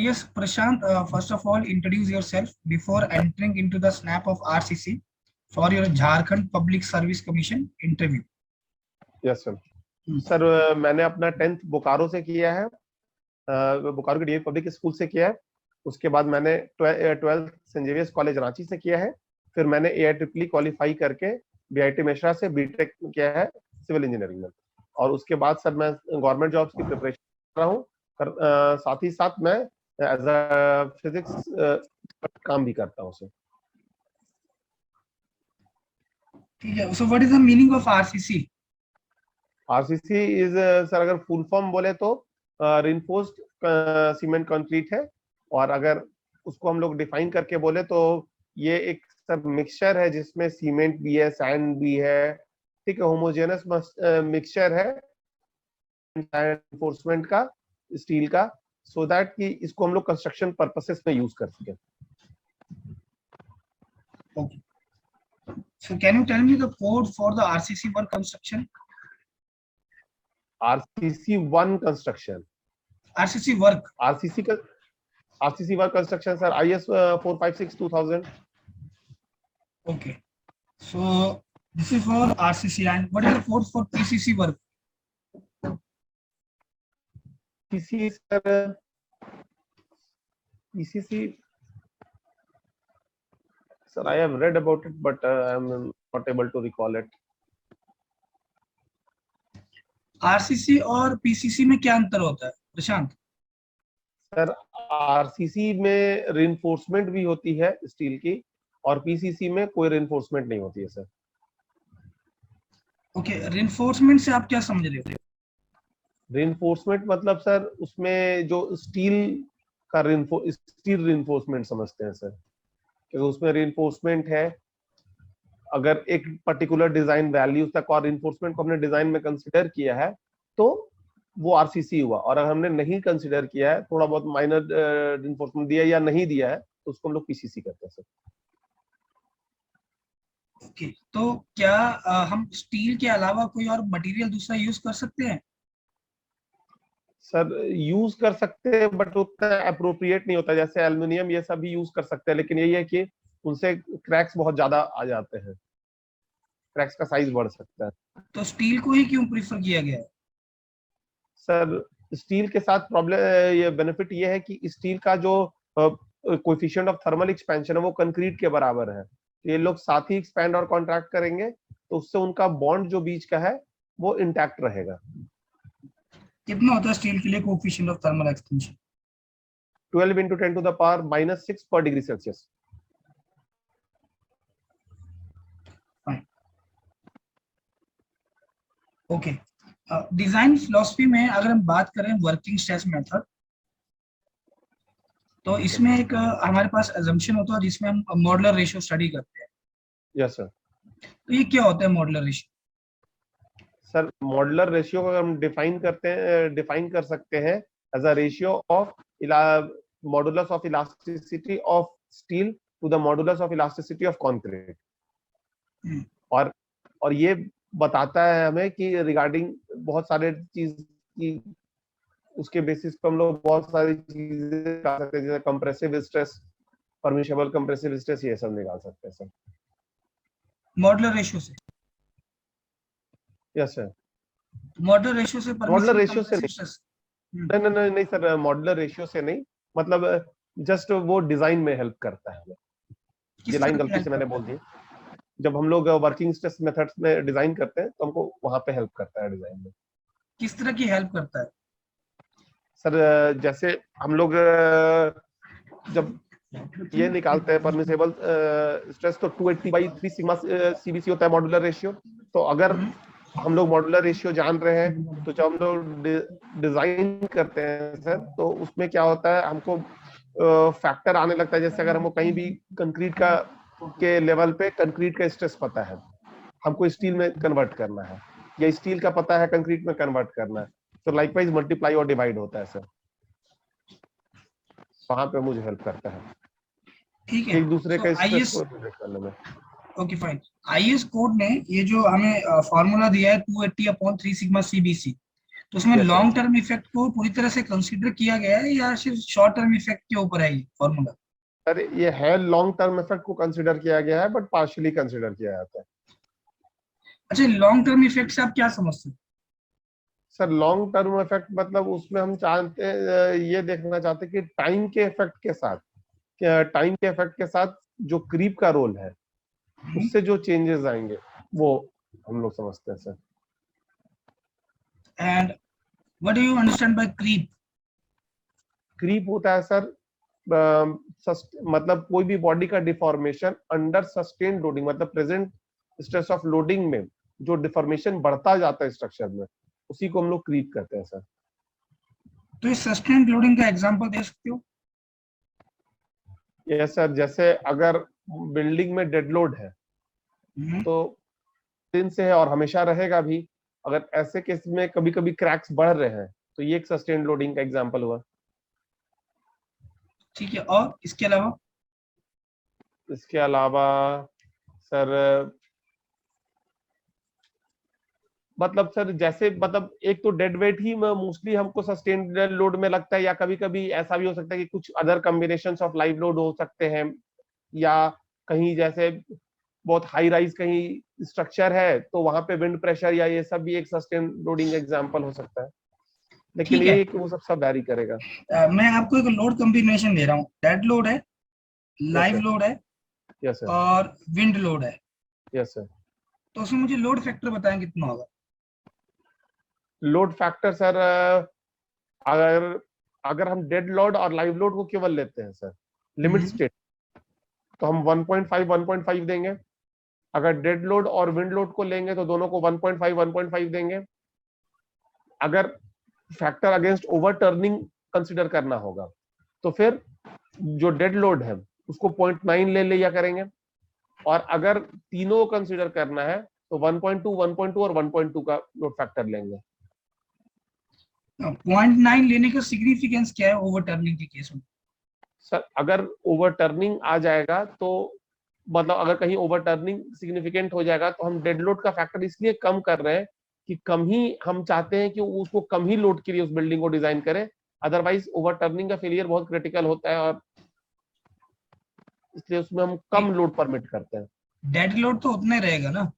yes, Prashant, first of all, introduce yourself before entering into the snap of RCC for your Jharkhand Public Service Commission interview. Yes sir. Sir मैंने अपना 10th Bokaro से किया है, बोकारो के DAV public school से किया है। उसके बाद मैंने 12th Saint Xavier's college Ranchi से किया है। फिर मैंने AIEEE क्वालिफाई करके BIT मेशरा से बीटेक किया है सिविल इंजीनियरिंग में। और उसके बाद सर मैं गवर्नमेंट जॉब्स की प्रिपरेशन कर रहा हूँ, साथ ही साथ मैं एज अ फिजिक्स काम भी करता हूँ सर। ठीक है, so what is the meaning of RCC? RCC is sir अगर फुल फॉर्म बोले तो रिइंफोर्स्ड सीमेंट कंक्रीट है, और अगर उसको हम लोग डिफाइन करके बोले तो ये एक सर मिक्सचर है जिसमें सीमेंट भी है, सैंड भी है, ठीक है, होमोजेनस मिक्सचर है रिइंफोर्समेंट का, स्टील का, सो दैट कि इसको हम लोग कंस्ट्रक्शन पर्पसेस में यूज कर सकें। Okay. So can you tell me the code for the RCC work construction? RCC 1 construction, RCC work. RCC work construction sir IS 456/2000। Okay. So this is for RCC, and what is the code for PCC work? PCC sir, PCC sir I have read about it but I am not able to recall it. RCC और PCC में क्या अंतर होता है प्रशांत? Sir RCC में reinforcement भी होती है स्टील की, और PCC में कोई रिइंफोर्समेंट नहीं होती है सर। ओके, रिइंफोर्समेंट से आप क्या समझ रहे हो? रिइंफोर्समेंट मतलब सर उसमें जो स्टील का स्टील रिइंफोर्समेंट समझते हैं सर, क्योंकि उसमें रिइंफोर्समेंट है, अगर एक पर्टिकुलर डिजाइन वैल्यू तक और रिइंफोर्समेंट को हमने डिजाइन में कंसीडर किया है तो वो RCC हुआ, और अगर हमने नहीं कंसीडर किया है, थोड़ा बहुत माइनर रिइंफोर्समेंट दिया या नहीं दिया है, तो उसको हम लोग PCC करते हैं सर। ओके, तो क्या हम स्टील के अलावा कोई और मटेरियल दूसरा यूज कर सकते हैं? सर यूज कर सकते हैं बट उतना अप्रोप्रिएट नहीं होता, जैसे एल्युमिनियम ये सब भी यूज कर सकते हैं, लेकिन यही है कि उनसे क्रैक्स बहुत ज्यादा आ जाते हैं, क्रैक्स का साइज बढ़ सकता है। तो स्टील को ही क्यों प्रीफर किया गया है? सर स्टील के साथ प्रॉब्लम, ये बेनिफिट ये है कि स्टील का जो कोएफिशिएंट ऑफ थर्मल एक्सपेंशन है वो कंक्रीट के बराबर है, तो ये लोग साथ ही एक्सपैंड और कॉन्ट्रैक्ट करेंगे, तो उससे उनका बॉन्ड जो बीच का है वो इंटैक्ट रहेगा। कितना होता है स्टील के लिए coefficient of thermal expansion? 12 into 10 to the power -6 per degree Celsius। Okay, design philosophy में अगर हम बात करें वर्किंग स्ट्रेस मेथड, तो इसमें एक हमारे पास अजम्पशन होता है जिसमें हम मॉडुलर रेशियो स्टडी करते हैं। Yes sir. तो ये क्या होता है modular ratio? Sir modular ratio को हम डिफाइन कर सकते हैं as a ratio of modulus of elasticity of steel to the modulus of elasticity of concrete, और ये बताता है हमें कि रिगार्डिंग बहुत सारे चीज की, उसके बेसिस पे हम लोग बहुत सारी चीजें निकाल सकते हैं, जैसे compressive stress, permissible compressive stress, ये सब निकाल सकते हैं सर मॉडुलर रेशियो से। Yes sir. मॉडुलर रेशियो से मॉडुलर रेशियो से स्ट्रेस? नहीं सर, मॉडुलर रेशियो से नहीं, मतलब जस्ट वो डिजाइन में हेल्प करता है हमें। ये लाइन गलती से मैंने बोल दी। जब हम लोग वर्किंग स्ट्रेस मेथड्स में डिजाइन करते हैं तो हमको वहां पे हेल्प करता है डिजाइन में। किस तरह की हेल्प करता है सर? जैसे हम लोग जब ये निकालते हैं परमिसेबल स्ट्रेस, तो 280/3 सिग्मा CBC होता है मॉडुलर रेशियो। तो अगर हम लोग मॉडुलर रेशियो जान रहे हैं, तो जब हम लोग डिजाइन करते हैं सर, तो उसमें क्या होता है, हमको फैक्टर आने लगता है। जैसे अगर हमको कहीं भी कंक्रीट का के लेवल पे कंक्रीट का स्ट्रेस पता है, हमको स्टील में कन्वर्ट करना है, या स्टील का पता है कंक्रीट में कन्वर्ट करना है, तो लाइकवाइज मल्टीप्लाई और डिवाइड होता है सर, वहां पे मुझे हेल्प करता है। ठीक है, एक दूसरे का स्ट्रेस को रिलेट करने में। Okay fine. IS कोड ने ये जो हमें फार्मूला दिया है 280/3 सिग्मा CBC, तो उसमें Yes, sir. Long term effect को पूरी तरह से कंसीडर किया गया है या सिर्फ शॉर्ट टर्म इफेक्ट के ऊपर है ये फॉर्मूला? सर ये है लॉन्ग टर्म इफेक्ट को कंसिडर किया गया है, बट पार्शियली कंसिडर किया जाता है। अच्छा, लॉन्ग टर्म इफेक्ट से आप क्या समझते हैं? सर लॉन्ग टर्म इफेक्ट मतलब उसमें हम चाहते ये देखना चाहते हैं कि टाइम के इफेक्ट के साथ, टाइम के इफेक्ट के साथ जो क्रीप का रोल है उससे जो चेंजेस आएंगे वो हम लोग समझते हैं sir. And what do you understand by creep? Creep होता है सर मतलब कोई भी बॉडी का डिफॉर्मेशन अंडर सस्टेन्ड लोडिंग, मतलब प्रेजेंट स्ट्रेस ऑफ लोडिंग में जो डिफॉर्मेशन बढ़ता जाता है स्ट्रक्चर में, उसी को हम लोग क्रीप कहते हैं सर। तो इस सस्टेन्ड लोडिंग का एग्जांपल दे सकते हो? यस सर, जैसे अगर बिल्डिंग में डेड लोड है तो दिन से है और हमेशा रहेगा भी, अगर ऐसे केस में कभी कभी क्रैक्स बढ़ रहे हैं तो ये एक सस्टेन्ड लोडिंग का एग्जांपल हुआ। ठीक है, और इसके अलावा? इसके अलावा सर मतलब सर जैसे मतलब एक तो डेड वेट ही मोस्टली हमको सस्टेन्ड लोड में लगता है, या कभी कभी ऐसा भी हो सकता है कि कुछ other combinations of live load हो सकते हैं, या कहीं जैसे बहुत हाई राइज कहीं स्ट्रक्चर है तो वहां पे विंड प्रेशर या ये सब भी एक सस्टेन लोडिंग एग्जांपल हो सकता है, लेकिन ठीक है। ये कि वो सब वैरी करेगा। मैं आपको एक लोड कॉम्बिनेशन दे रहा हूँ, डेड लोड है, यस लाइव सर। लोड है यस सर। और विंड लोड है। Yes sir. तो उसमें मुझे लोड फैक्टर बताएं कितना होगा? लोड फैक्टर सर अगर अगर हम डेड लोड और लाइव लोड को केवल लेते हैं सर लिमिट स्टेट, तो हम 1.5 1.5 देंगे। अगर डेड लोड और विंड लोड को लेंगे तो दोनों को 1.5 1.5 देंगे। अगर factor against over turning consider करना होगा तो फिर जो डेड लोड है उसको 0.9 ले लिया करेंगे, और अगर तीनों कंसिडर करना है तो 1.2 1.2 और 1.2 का लोड फैक्टर लेंगे। 0.9 लेने का सिग्निफिकेंस क्या है ओवर टर्निंग के केस में? सर अगर ओवर टर्निंग आ जाएगा तो मतलब अगर कहीं ओवर टर्निंग सिग्निफिकेंट हो जाएगा तो हम डेड लोड का फैक्टर इसलिए कम कर रहे हैं कि कम ही हम चाहते हैं कि उसको कम ही लोड के लिए उस बिल्डिंग को डिजाइन करें, अदरवाइज ओवर टर्निंग का फेलियर बहुत क्रिटिकल होता है और इसलिए उसमें हम कम लोड परमिट करते हैं। डेड लोड तो उतना ही रहेगा ना,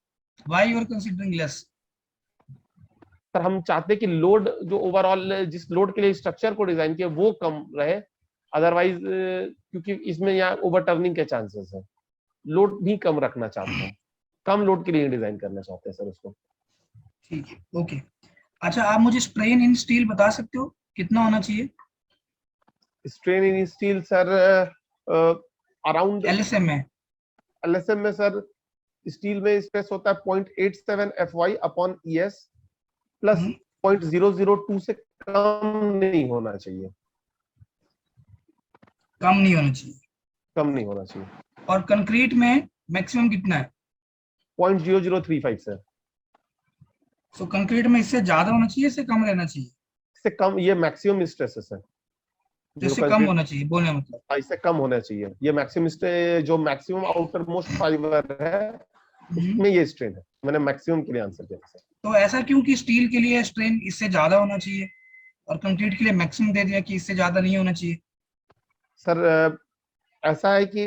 why you are considering less? Sir हम चाहते हैं कि लोड जो ओवरऑल जिस लोड के लिए स्ट्रक्चर को डिजाइन किया वो कम रहे, अदरवाइज क्योंकि इसमें यहाँ ओवर टर्निंग के चांसेस है, लोड भी कम रखना चाहते हैं, कम लोड के लिए डिजाइन करना चाहते हैं सर उसको। ठीक है, ओके। अच्छा, आप मुझे स्ट्रेन इन स्टील बता सकते हो कितना होना चाहिए? Strain in steel sir around LSM में? एलएसएम में सर स्टील में स्ट्रेस होता है 0.87 FY अपॉन ES प्लस 0.002 से कम नहीं होना चाहिए। कम नहीं होना चाहिए। कम नहीं होना चाहिए। और कंक्रीट में मैक्सिमम कितना है? 0.0035 सर। सो कंक्रीट में इससे ज्यादा होना चाहिए, इससे कम रहना चाहिए? इससे कम ये मैक्सिमम स्ट्रेस है सर, तो जो इससे कम कंक्रीट होना चाहिए बोलने का मतलब? इससे कम होना चाहिए। ये मैक्सिमम जो मैक्सिमम आउटर मोस्ट फाइबर है उसमें ये स्ट्रेन है, मैंने मैक्सिमम के लिए आंसर किया सर। तो ऐसा क्यों कि स्टील के लिए स्ट्रेन इससे ज्यादा होना चाहिए और कंक्रीट के लिए मैक्सिमम दे दिया कि इससे ज्यादा नहीं होना चाहिए? सर ऐसा है कि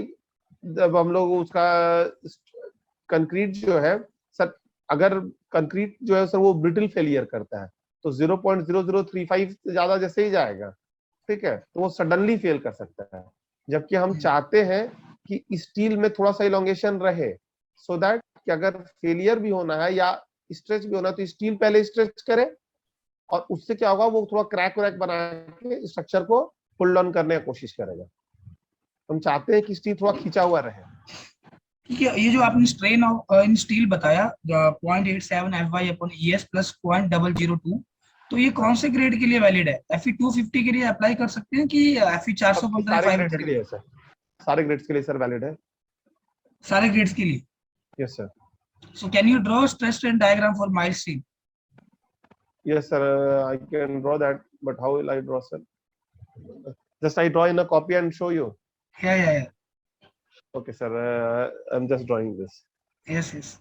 जब हम लोग उसका कंक्रीट जो है सर, अगर कंक्रीट जो है सर वो ब्रिटल फेलियर करता है तो 0.0035 से ज्यादा जैसे ही जाएगा, ठीक है, तो वो सडनली फेल कर सकता है। जबकि हम चाहते हैं कि स्टील में थोड़ा सा इलोंगेशन रहे, सो दैट कि अगर फेलियर भी होना है या स्ट्रेच भी होना है तो स्टील पहले स्ट्रेच करे, और उससे क्या होगा वो थोड़ा क्रैक वैक बना के स्ट्रक्चर को पुल डाउन करने की कोशिश करेगा। हम चाहते हैं कि स्टील थोड़ा खिंचा हुआ रहे। ठीक है, ये जो आपने स्ट्रेन इन स्टील बताया 0.87 FY अपॉन ES प्लस 0.002, तो ये कौन से ग्रेड के लिए वैलिड है? FE 250 के लिए अप्लाई कर सकते हैं कि FE 415 सारे ग्रेड्स 500 के के लिए लिए? है सर, सारे ग्रेड्स के लिए सर वैलिड है। सारे ग्रेड्स के लिए? Yes sir. So can you draw stress strain diagram for mild steel? Yes, sir. I can draw that, but how will I draw, sir? Just I draw in a copy and show you. या Okay, sir. I'm just drawing this. Yes yes.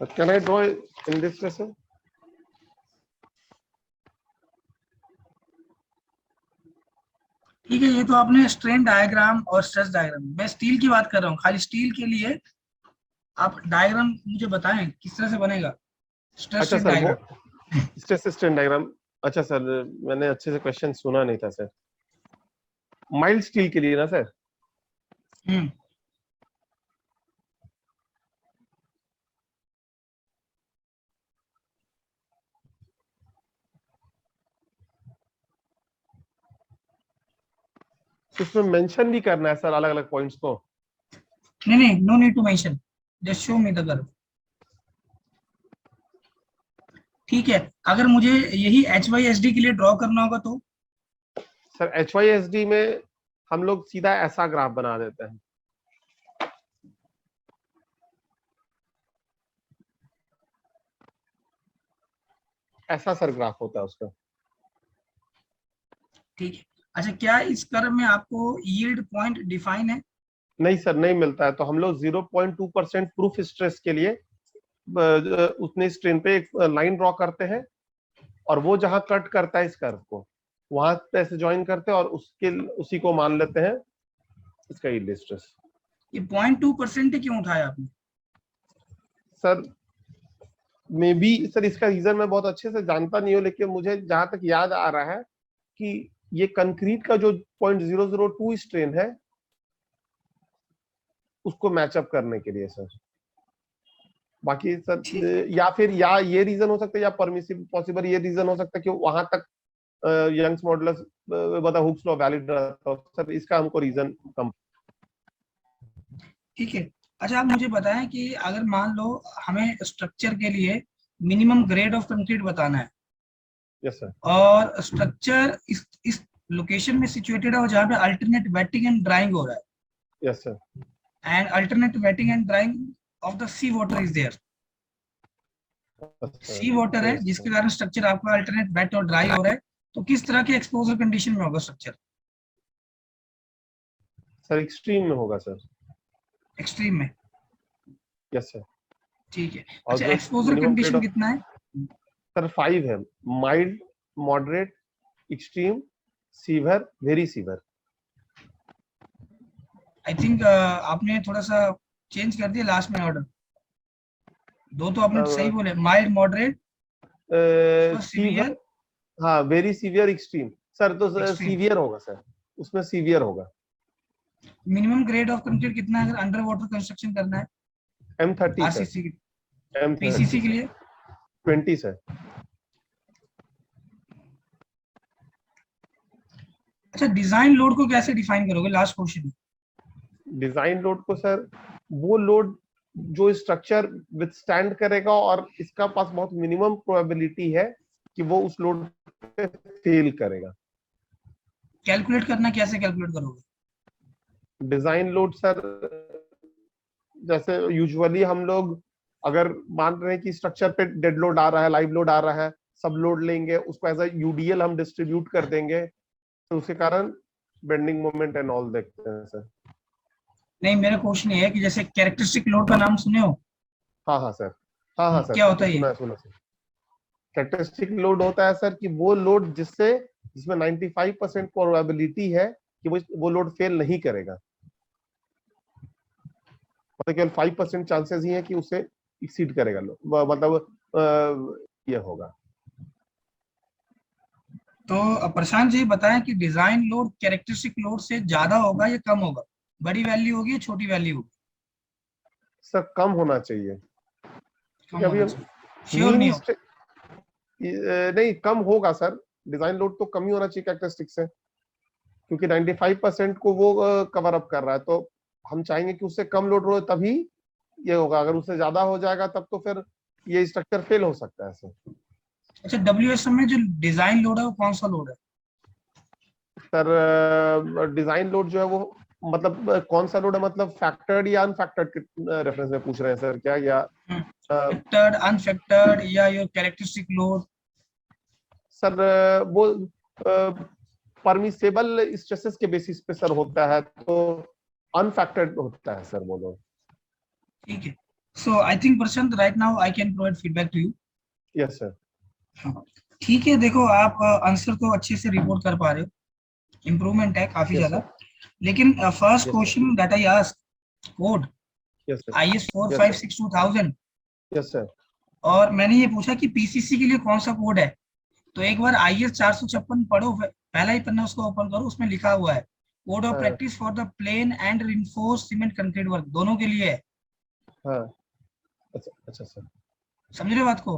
Can I draw in this way, sir? ठीक है, ये तो आपने strain diagram और stress diagram, मैं steel की बात कर रहा हूँ। खाली स्टील के लिए आप डायग्राम मुझे बताएं किस तरह से बनेगा स्ट्रेस अच्छा स्ट्रेन सर, वो डायग्राम। Stress strain diagram. अच्छा सर, मैंने अच्छे से क्वेश्चन सुना नहीं था सर। माइल्ड स्टील के लिए ना सर? हम्म। तो उसमें मेंशन भी करना है सर अलग अलग पॉइंट्स को? नहीं नहीं, no need to mention, just show me the curve. ठीक है, अगर मुझे यही एच वाई एस डी के लिए ड्रॉ करना होगा तो? सर HYSD में हम लोग सीधा ऐसा ग्राफ बना देते हैं। ऐसा सर ग्राफ होता है उसका। ठीक है। अच्छा, क्या इस कर्व में आपको यील्ड पॉइंट डिफाइन है? नहीं सर, नहीं मिलता है। तो हम लोग 0.2% प्रूफ स्ट्रेस के लिए उतने स्ट्रेन पे एक लाइन ड्रॉ करते हैं, और वो जहां कट करता है इस कर्व को, वहां पे ऐसे ज्वाइन करते हैं, और उसी को मान लेते हैं इसका यील्ड स्ट्रेस। ये 0.2% क्यों उठाया आपने? सर मे बी सर, इसका रीजन मैं बहुत अच्छे से जानता नहीं हूँ, लेकिन मुझे जहां तक याद आ रहा है कि ये कंक्रीट का जो 0.002 स्ट्रेन है उसको मैचअप करने के लिए सर। बाकी सर, या फिर या ये रीजन हो सकता है, या परमिसिबल पॉसिबल ये रीजन हो सकता है कि वहां तक यंग्स मॉडुलस बता हुक्स लॉ वैलिड रहता है सर। इसका हमको रीजन कम। ठीक है। अच्छा, आप मुझे बताएं कि अगर मान लो हमें स्ट्रक्चर के लिए मिनिमम ग्रेड ऑफ कंक्रीट बताना है, यस सर। और स्ट्रक्चर इस लोकेशन में सिचुएटेड है जहाँ पे अल्टरनेट वेटिंग एंड ड्राइंग हो रहा है, yes sir. And alternate wetting and drying of the sea water is there. Sea water है यस जिसके कारण स्ट्रक्चर आपका अल्टरनेट वेट और ड्राई हो रहा है, तो किस तरह के एक्सपोजर कंडीशन में होगा स्ट्रक्चर? सर, एक्सट्रीम में होगा सर। एक्सट्रीम में। Yes sir. ठीक है। और अच्छा, जो exposure minimum grade condition of कितना है? सर 5 है। Mild, moderate, extreme, severe, very severe. I think आपने थोड़ा सा चेंज कर दिया लास्ट में ऑर्डर। दो तो आपने सही बोले, माइल्ड, मॉडरेट, सीवियर, सीवियर, हाँ, वेरी सीवियर, एक्सट्रीम। सर तो एक्सट्रीम। सीवियर होगा सर, उसमें सीवियर होगा। मिनिमम ग्रेड ऑफ कंक्रीट कितना है अगर अंडर वाटर कंस्ट्रक्शन करना है? M30 sir. RCC, M30 PCC के सर। लिए? 20 सर। अच्छा, डिजाइन लोड को कैसे डिफाइन करोगे, लास्ट क्वेश्चन। डिजाइन लोड को सर, वो लोड जो स्ट्रक्चर विथस्टैंड करेगा और इसका पास बहुत मिनिमम प्रोबेबिलिटी है कि वो उस लोड पे फेल करेगा। कैलकुलेट करना, कैसे कैलकुलेट करोगे? डिजाइन लोड सर, जैसे यूजुअली हम लोग अगर मान रहे हैं कि स्ट्रक्चर पे डेड लोड आ रहा है, लाइव लोड आ रहा है, सब लोड लेंगे, उसको एज अ यूडीएल हम डिस्ट्रीब्यूट कर देंगे, तो उसके कारण बेंडिंग मोमेंट एंड ऑल देखते हैं सर। नहीं, मेरा क्वेश्चन ये है कि जैसे कैरेक्टरिस्टिक लोड का नाम सुने हो? हाँ हाँ सर। हाँ हाँ सर, क्या होता है ये? सुना सर। कैरेक्टरिस्टिक लोड होता है सर कि वो लोड जिसमें 95% प्रोबेबिलिटी है कि वो लोड फेल नहीं करेगा, मतलब केवल 5% चांसेस ही है कि उसे एक्सीड करेगा लोड, मतलब ये होगा। तो प्रशांत जी बताएं कि डिजाइन लोड कैरेक्टरिस्टिक लोड से ज्यादा होगा या कम होगा? बड़ी वैल्यू होगी या छोटी वैल्यू होगी? सर कम होना चाहिए, कम क्योंकि अभी होना हम चाहिए, श्योर मीन नहीं हो? नहीं, कम होगा सर। डिजाइन लोड तो कम ही होना चाहिए कैरेक्टरिस्टिक से, क्योंकि 95% को वो कवर अप कर रहा है, तो हम चाहेंगे कि उससे कम लोड हो तभी ये होगा। अगर उससे ज्यादा हो जाएगा तब तो फिर ये स्ट्रक्चर फेल हो सकता है सर। अच्छा, डब्ल्यूएसएम में जो डिजाइन लोड है वो कौन सा लोड है? सर डिजाइन लोड जो है वो मतलब कौन सा लोड है, मतलब फैक्टर्ड या अनफैक्टर्ड के रेफरेंस में पूछ रहे हैं सर क्या, या फैक्टर्ड, अनफैक्टर्ड, या योर कैरेक्टरिस्टिक लोड? सर वो परमिसेबल स्ट्रेसेस के बेसिस पे सर होता है, तो अनफैक्टर्ड होता है सर वो लोड। ठीक है, So I think Prashant, right now I can provide feedback to you. Yes sir. हाँ, ठीक है, देखो आप आंसर तो अच्छे से रिपोर्ट कर पा रहे हो, इम्प्रूवमेंट है काफी Yes ज्यादा, sir. लेकिन first Yes sir. Question that I asked, code Yes sir. IS Yes sir. 4562,000, Yes sir. और मैंने ये पूछा कि पीसीसी के लिए कौन सा कोड है, तो एक बार IS 456 पढ़ो, पहला ही पन्ना उसको ओपन करो, उसमें लिखा हुआ है कोड ऑफ हाँ practice for the plain and reinforced cement concrete work, दोनों के लिए है। हाँ। अच्छा अच्छा सर। समझ रहे हो बात को?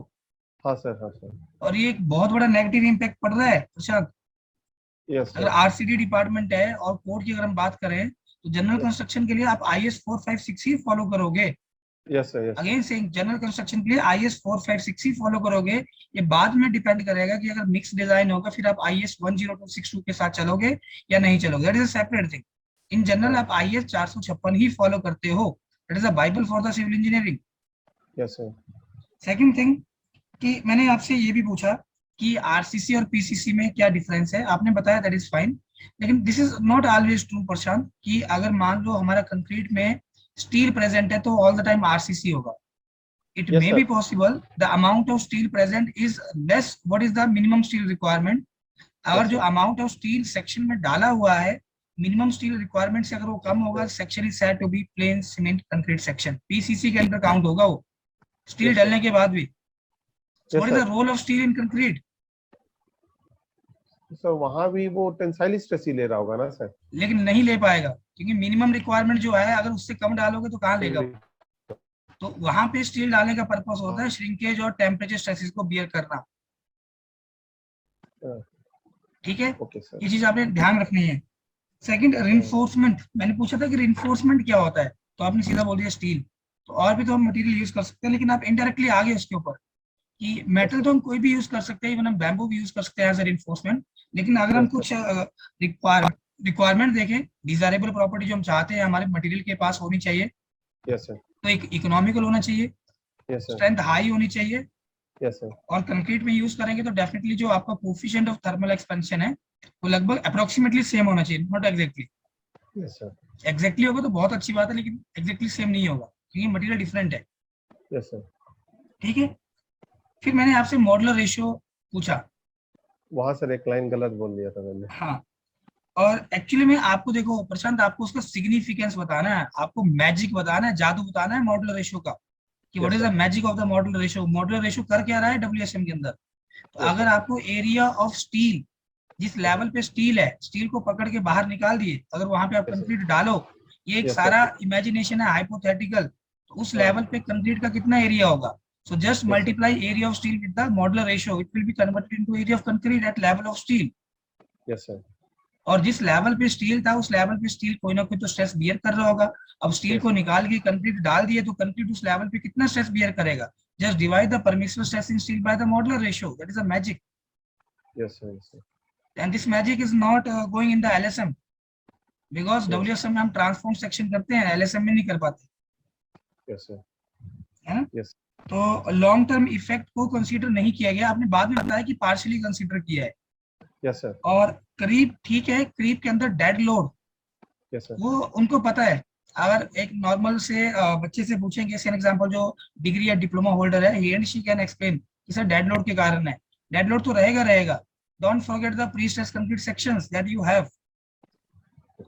हाँ सर, हाँ सर। और ये एक बहुत बड़ा नेगेटिव इम्पैक्ट पड़ रहा है प्रशांत। यस अगर सर। आरसीडी डिपार्टमेंट है और कोड की अगर हम बात करें, तो जनरल कंस्ट्रक्शन के लिए आप IS 456 ही फॉलो करोगे। Yes sir. Yes again saying, general construction के लिए IS 456 ही फॉलो करोगे। ये बाद में डिपेंड करेगा कि अगर मिक्स डिजाइन होगा फिर आप IS 10262 के साथ चलोगे या नहीं चलोगे, that is a separate thing. In general हाँ। आप IS 456 ही फॉलो करते हो, that is a bible for the civil engineering. Yes sir. Second thing, कि मैंने आपसे ये भी पूछा कि आरसीसी और पीसीसी में क्या डिफरेंस है, आपने बताया दैट इज फाइन, लेकिन this is not always true Prashant, कि अगर मान लो हमारा कंक्रीट में स्टील प्रेजेंट है तो ऑल द टाइम आरसीसी होगा। It yes may be sir. Possible the amount of steel present is less what is the minimum steel requirement. अगर yes जो sir. Amount of steel section में डाला हुआ है minimum steel requirement से अगर वो कम होगा, section is said to be plain cement concrete section, PCC के अंदर काउंट होगा वो, स्टील यस सर। डालने के बाद भी। So yes what is the sir. role of steel in concrete? Sir वहाँ भी वो टेंसाइल स्ट्रेस ही ले रहा होगा ना सर? लेकिन नहीं ले पाएगा, क्योंकि मिनिमम रिक्वायरमेंट जो है अगर उससे कम डालोगे तो कहाँ लेगा वो? तो वहां पे स्टील डालने का पर्पस होता है श्रिंकेज और टेम्परेचर स्ट्रेसेस को बियर करना। ठीक है, ओके सर। ये चीज आपने ध्यान रखनी है। सेकंड, रिइंफोर्समेंट, मैंने पूछा था कि रिइंफोर्समेंट क्या होता है, तो आपने सीधा बोल दिया स्टील। तो और भी तो हम मटेरियल यूज कर सकते हैं, लेकिन आप इनडायरेक्टली आ गए उसके ऊपर कि यस मेटल सर। तो हम कोई भी यूज कर सकते हैं, इवन हम बैम्बू भी यूज कर सकते हैं एज ए रिइंफोर्समेंट। लेकिन अगर हम यस कुछ सर। रिक्वायरमेंट देखें, डिजायरेबल प्रॉपर्टी जो हम चाहते हैं हमारे मटेरियल के पास होनी चाहिए, यस सर। तो एक इकोनॉमिकल होना चाहिए, यस सर। स्ट्रेंथ हाई होनी चाहिए, यस सर। और कंक्रीट में यूज करेंगे तो डेफिनेटली जो आपका कोफिशिएंट ऑफ थर्मल एक्सपेंशन है वो लगभग अप्रोक्सीमेटली सेम होना चाहिए, not exactly. Yes sir. Exactly होगा तो बहुत अच्छी बात है, लेकिन एग्जैक्टली सेम नहीं होगा क्योंकि मटेरियल डिफरेंट है। Yes sir. ठीक है, फिर मैंने आपसे मॉडुलर रेशियो पूछा। वहाँ सर एक लाइन गलत बोल दिया था मैंने। हाँ, और एक्चुअली में आपको देखो प्रशांत, आपको उसका सिग्निफिकेंस बताना है, आपको मैजिक बताना है, जादू बताना है मॉडुलर रेशियो का, कि what yes is the sir. Magic of the modular ratio. Modular ratio कर क्या रहा है WSM के अंदर? तो यस अगर सर। आपको एरिया ऑफ स्टील, जिस लेवल पे स्टील है, स्टील को पकड़ के बाहर निकाल दिए, अगर वहां पे आप यस सर। कंक्रीट डालो, ये एक यस सर। सारा इमेजिनेशन है, हाइपोथेटिकल, तो उस हाँ। लेवल पे कंक्रीट का कितना एरिया होगा? So just yes sir. Multiply area of steel with the modular ratio, it will be converted into area of concrete at level of steel. Yes sir. और जिस लेवल पे स्टील था उस level पे steel कोई ना कोई तो स्ट्रेस बियर कर रहा होगा। अब स्टील यस को सर। निकाल के कंक्रीट डाल दिए तो कंक्रीट उस लेवल पे कितना स्ट्रेस बियर करेगा? Just divide the permissible stress in steel by the modular ratio, that is a magic. Yes sir. Yes sir. And this magic is not going in the LSM, because yes WSM में हम transform section करते हैं, LSM में नहीं कर पाते, sir. है ना? यस। तो लॉन्ग टर्म इफेक्ट को कंसीडर नहीं किया गया, आपने बाद में बताया कि पार्शियली कंसीडर किया है। Yes sir. और क्रीप, ठीक है, क्रीप के अंदर डेड लोड, यस सर। वो उनको पता है। अगर एक नॉर्मल से बच्चे से पूछेंगे, फॉर एग्जांपल जो डिग्री या डिप्लोमा होल्डर है, ही एंड शी कैन एक्सप्लेन कि सर डेड लोड के कारण है, डेड लोड तो रहेगा रहेगा। Don't forget the pre stress concrete sections that you have.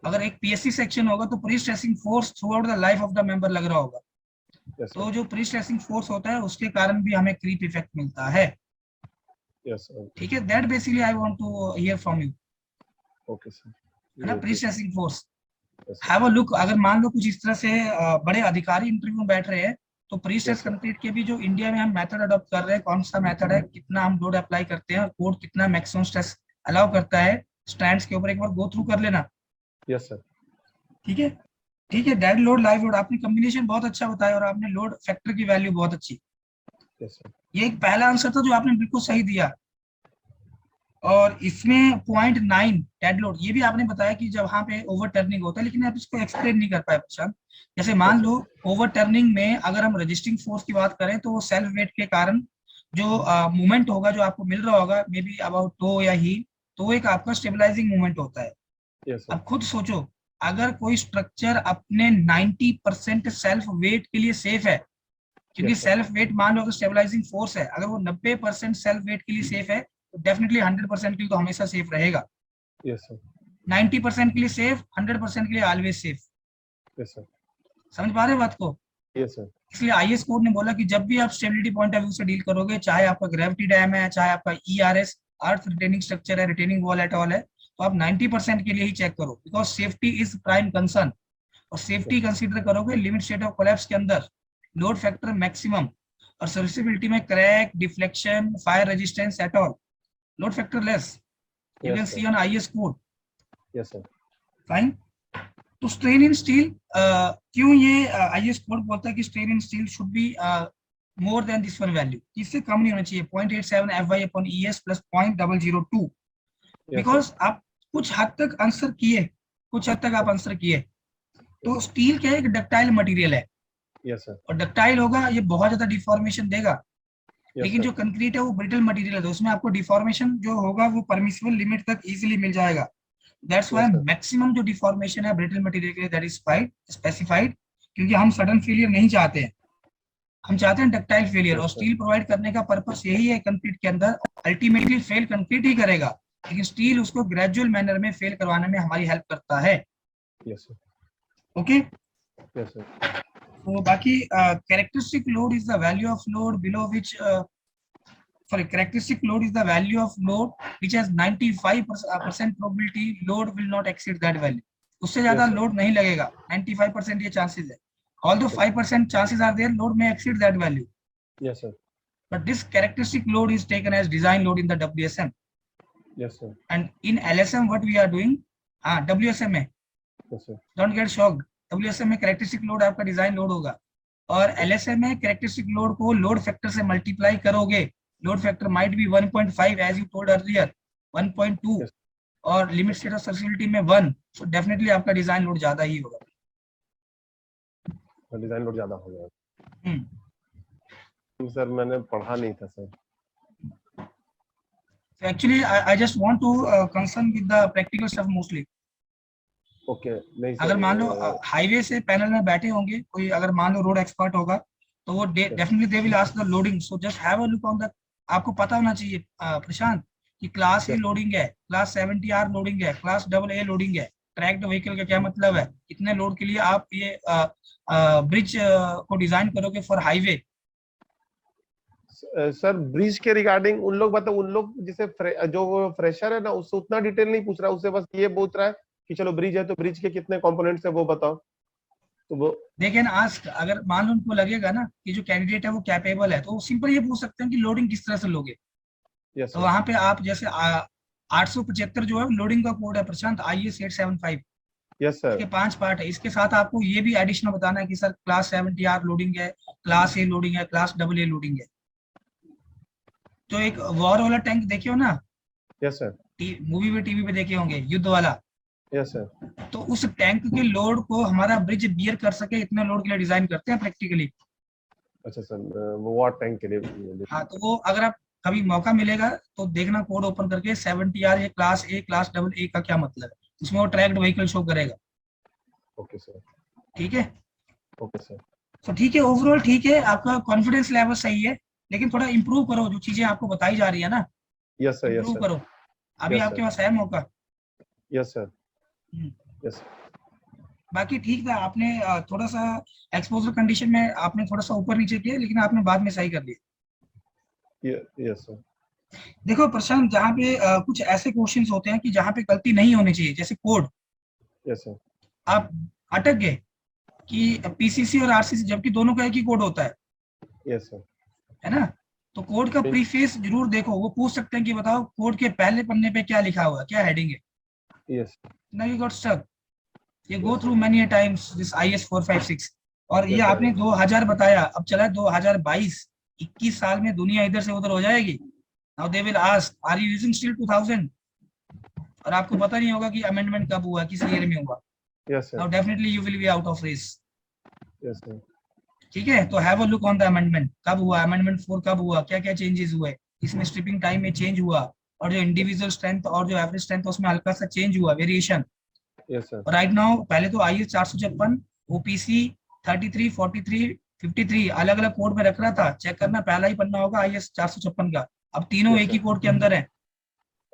अगर एक PSC सेक्शन होगा तो pre stressing force through out the life of the member लग रहा होगा, यस तो सर। जो प्री स्ट्रेसिंग फोर्स होता है उसके कारण भी हमें क्रीप इफेक्ट मिलता है। Yes sir. ठीक है, that basically I want to hear from you, okay sir. है ना, प्री ये stressing force. Yes sir. Have a look, अगर मान लो कुछ इस तरह से बड़े अधिकारी इंटरव्यू में बैठ रहे हैं, तो pre stress yes sir. Concrete के भी जो इंडिया में हम मेथड अडॉप्ट कर रहे हैं, कौन सा मेथड है, कितना हम लोड अप्लाई करते हैं, और कोड कितना मैक्सिमम स्ट्रेस अलाउ करता है स्ट्रैंड्स के ऊपर, एक बार गो थ्रू कर लेना। Yes sir. ठीक है, ठीक है, डेड लोड लाइव लोड, आपने कॉम्बिनेशन बहुत अच्छा बताया, और आपने लोड फैक्टर की वैल्यू बहुत अच्छी। Yes sir. ये एक पहला आंसर था जो आपने बिल्कुल सही दिया। और इसमें 0.9 डेड लोड, ये भी आपने बताया कि जब वहां पे ओवर टर्निंग होता है, लेकिन आप इसको एक्सप्लेन नहीं कर पाए प्रशांत। जैसे मान यस लो ओवर टर्निंग में अगर हम रजिस्टिंग फोर्स की बात करें, तो वो सेल्फ वेट के कारण जो मूवमेंट होगा, जो आपको मिल रहा होगा मे बी अबाउट टो या ही, तो वो एक आपका स्टेबलाइजिंग मूवमेंट होता है। सर। अब खुद सोचो, अगर कोई स्ट्रक्चर अपने 90% सेल्फ वेट के लिए सेफ है, क्योंकि Yes, sir. सेल्फ वेट मान लो अगर स्टेबलाइजिंग फोर्स है, अगर वो 90% सेल्फ वेट के लिए सेफ है तो डेफिनेटली 100% के लिए तो हमेशा सेफ रहेगा। Yes, sir. 90% के लिए सेफ, 100% के लिए ऑलवेज सेफ। Yes, sir. समझ पा रहे हो बात को? Yes, sir. इसलिए आईएस कोड ने बोला कि जब भी आप स्टेबिलिटी पॉइंट ऑफ व्यू से डील करोगे, चाहे आपका ग्रेविटी डैम है, चाहे आपका ईआरएस अर्थ रिटेनिंग स्ट्रक्चर है, रिटेनिंग वॉल एट ऑल है, तो आप 90% के लिए ही चेक करो, because safety is prime concern. और सेफ्टी कंसीडर करोगे लिमिट स्टेट ऑफ कोलैप्स के अंदर, लोड फैक्टर मैक्सिमम और सर्विसिबिलिटी में crack, deflection, fire resistance at all, load factor less, you can Yes, sir. See on IS code. Yes, sir. Fine. तो strain in steel, क्यों ये IS code बोलता है कि strain in steel should be more than this one value, इससे कम नहीं होना चाहिए 0.87 FY/ES plus 0.002, Yes, because sir. आप कुछ हद तक आंसर किए, कुछ हद तक आप आंसर किए। तो स्टील क्या है, एक डक्टाइल मटेरियल है, Yes, sir. और डक्टाइल होगा ये बहुत ज्यादा डिफॉर्मेशन देगा। Yes, लेकिन sir. जो कंक्रीट है वो ब्रिटल मटेरियल है, तो उसमें आपको डिफॉर्मेशन जो होगा वो परमिसिबल लिमिट तक इजीली मिल जाएगा। That's why Yes, sir. Maximum जो डिफॉर्मेशन है ब्रिटल मटेरियल के लिए दैट इज स्पेसिफाइड, क्योंकि हम सडन फेलियर नहीं चाहते हैं, हम चाहते हैं डक्टाइल फेलियर। Yes, और sir. स्टील प्रोवाइड करने का पर्पस यही है कंक्रीट के अंदर, अल्टीमेटली फेल कंक्रीट ही करेगा, लेकिन स्टील उसको ग्रेजुअल मैनर में फेल करवाने में हमारी हेल्प करता है। Yes, sir. Okay. Yes, sir. तो बाकी characteristic load is the value of load below which characteristic load is the value of load which has 95% probability load will not exceed that value. उससे ज्यादा Yes, sir. Load नहीं लगेगा, 95% ये chances है। Although 5% chances are there load may exceed that value, Yes, sir. but this characteristic load is taken as design load in the WSM. Yes, sir. And in LSM what we are doing, WSM में Yes, sir. don't get shocked, WSM में characteristic load आपका design load होगा, और LSM में characteristic load को load factor से multiply करोगे, load factor might be 1.5 as you told earlier, 1.2 Yes. और लिमिट स्टेट ऑफ सर्विसिबिलिटी में 1, सो डेफिनेटली आपका डिजाइन लोड ज्यादा ही होगा। डिजाइन लोड ज्यादा हो गया। सर मैंने पढ़ा नहीं था sir. So actually I just want to concern with the practical stuff mostly. Okay नहीं सर। अगर मान लो हाईवे से पैनल में बैठे होंगे कोई, अगर मान लो रोड एक्सपर्ट होगा तो वो definitely they will ask the loading, so just have a look on the, आपको पता होना चाहिए प्रशांत कि क्लास ए लोडिंग है, क्लास 70R लोडिंग है, क्लास AA लोडिंग है। ट्रैक्ड व्हीकल का क्या मतलब है, कितने लोड के लिए आप ये ब्रिज को डिजाइन करोगे फॉर हाईवे। सर ब्रिज के रिगार्डिंग उन लोग मतलब उन लोग जैसे जो फ्रेशर है ना उससे उतना डिटेल नहीं पूछ रहा, उससे बस ये पूछ रहा है कि चलो ब्रिज है तो ब्रिज के कितने कंपोनेंट्स है वो बताओ। तो वो देखिए ना, आज अगर मान लो उनको लगेगा ना कि जो कैंडिडेट है वो कैपेबल है, तो वो सिंपल ये पूछ सकते हैं कि लोडिंग किस तरह से लोगे। यस तो वहां पे आप जैसे 875 जो है लोडिंग का कोड है प्रशांत, IS 875, यस सर। इसके 5 पार्ट है। इसके साथ आपको ये भी एडिशनल बताना है कि सर क्लास 70R लोडिंग है, क्लास ए लोडिंग है, क्लास AA लोडिंग है। तो एक वॉर वाला टैंक देखे हो ना, यस सर। मूवी में टीवी पे देखे होंगे, युद्ध वाला। Yes sir. तो उस टैंक के लोड को हमारा ब्रिज बियर कर सके इतने लोड के लिए डिजाइन करते हैं प्रैक्टिकली। अच्छा सर, वो वार टैंक के लिए। हाँ, तो वो अगर आप कभी मौका मिलेगा तो देखना कोड ओपन करके 70R ये क्लास ए क्लास AA का क्या मतलब है, उसमें वो ट्रैक्ड व्हीकल शो करेगा। Okay sir. ठीक है। Okay sir. तो ठीक है, ओवरऑल ठीक है, आपका कॉन्फिडेंस लेवल सही है, लेकिन थोड़ा इंप्रूव करो, जो चीजें आपको बताई जा रही है ना, yes sir. Yes improve sir. करो। अभी Yes, आपके sir. पास है मौका। Yes sir. यस। बाकी ठीक था, आपने थोड़ा सा एक्सपोजर कंडीशन में आपने थोड़ा सा ऊपर नीचे किया, लेकिन आपने बाद में सही कर दिया। Yes sir. देखो प्रशांत, जहाँ पे कुछ ऐसे क्वेश्चंस होते हैं कि जहाँ पे गलती नहीं होनी चाहिए, जैसे कोड, यस सर। आप अटक गए कि PCC और RCC, जबकि दोनों का एक ही कोड होता है। Yes sir. है ना, तो कोड का प्रीफेस जरूर देखो, वो पूछ सकते हैं कि बताओ कोड के पहले पन्ने पे क्या लिखा हुआ है, क्या हेडिंग है। Yes. Now you got stuck, ये go through many times this IS 456, और ये आपने 2000 बताया, अब चला 2022, 21 साल में दुनिया इधर से उधर हो जाएगी। Now they will ask are you using still 2000, और आपको पता नहीं होगा कि अमेंडमेंट कब हुआ, किस ईयर में हुआ। Yes sir. Now definitely you will be out of race. Yes sir. ठीक है, तो have a look on the amendment, कब हुआ अमेंडमेंट 4, कब हुआ, क्या क्या चेंजेस हुए, इसमें स्ट्रिपिंग टाइम में चेंज हुआ, और जो इंडिविजुअल स्ट्रेंथ और जो एवरेज स्ट्रेंथ उसमें हल्का सा चेंज हुआ, variation. Yes sir. Right now पहले तो IS 456, OPC 33, 43, 53 अलग अलग कोड में रख रहा था, चेक करना पहला ही पन्ना होगा IS 456 का। अब तीनों Yes, एक ही sir. कोड के अंदर है।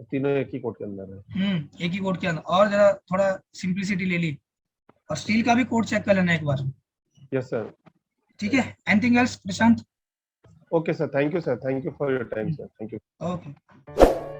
तीनों एक ही कोड के अंदर है। एक ही कोड के अंदर, और जरा थोड़ा सिंप्लिसिटी ले ली। और स्टील का भी कोड चेक कर लेना एक बार। Yes sir. ठीक है, anything else Prashant? Okay sir, thank you sir, thank you for your time sir, thank you. Okay.